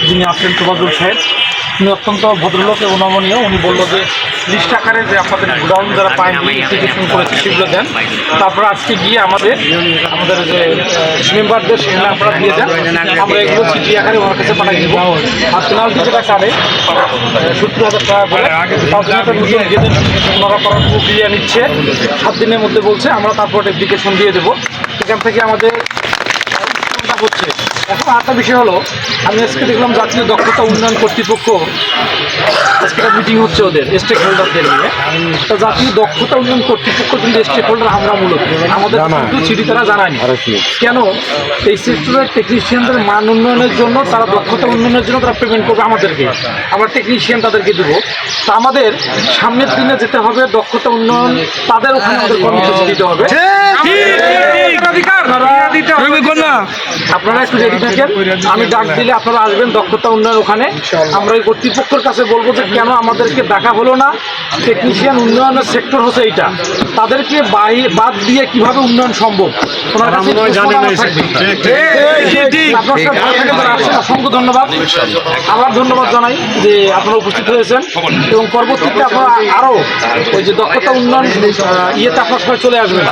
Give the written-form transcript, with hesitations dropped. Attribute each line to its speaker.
Speaker 1: যিনি আসলেন তোবাজুল সাহেব, উনি অত্যন্ত ভদ্রলোক এবং নমনীয়। উনি বললো যে লিস্ট আকারে যে আপনাদের গোডাউন যারা পায়নি অ্যাপ্লিকেশন করেছে সেগুলো দেন, তারপর আজকে গিয়ে আমাদের যে মেম্বারদের সেখানে আপনারা দিয়ে দেন, আমরা এগুলো চিঠি আকারে ওনার কাছে পাঠাই দেবো। আর পেনাল্টি যেটা কাটে 70,000 টাকা করে, তার জন্য একটা নতুন গেজেট ওনারা করার প্রক্রিয়া নিচ্ছে, 7 দিনের মধ্যে বলছে। আমরা তারপর অ্যাপ্লিকেশন দিয়ে দেবো। সেখান থেকে আমাদের হচ্ছে। এখন আরেকটা বিষয় হলো, আমি আজকে দেখলাম জাতীয় দক্ষতা উন্নয়ন কর্তৃপক্ষ আজকে একটা মিটিং হচ্ছে ওদের স্টেক হোল্ডারদের নিয়ে। তো জাতীয় দক্ষতা উন্নয়ন কর্তৃপক্ষ কিন্তু স্টেক হোল্ডার আমরা মূলত আমাদের কিন্তু চিঠি তারা জানায়নি কেন। এই সেক্টরের টেকনিশিয়ানদের মান উন্নয়নের জন্য, তারা দক্ষতা উন্নয়নের জন্য তারা পেমেন্ট করবে আমাদেরকে, আমরা টেকনিশিয়ান তাদেরকে দেবো। তা আমাদের সামনের দিনে যেতে হবে, দক্ষতা উন্নয়ন তাদের ওখানে আমাদের কর্মসূচি দিতে হবে। আপনারা একটু রেডি থাকেন, আমি ডাক দিলে আপনারা আসবেন দক্ষতা উন্নয়ন ওখানে। আমরা এই কর্তৃপক্ষের কাছে বলবো যে কেন আমাদেরকে দেখা হলো না, টেকনিশিয়ান উন্নয়নের সেক্টর হচ্ছে এইটা, তাদেরকে বাদ দিয়ে কিভাবে উন্নয়ন সম্ভব ওনার কাছে অসংখ্য ধন্যবাদ। আবার ধন্যবাদ জানাই যে আপনারা উপস্থিত হয়েছেন এবং পরবর্তীতে আপনারা আরো ওই যে দক্ষতা উন্নয়ন ইয়েতে আপনার সবাই চলে আসবেন।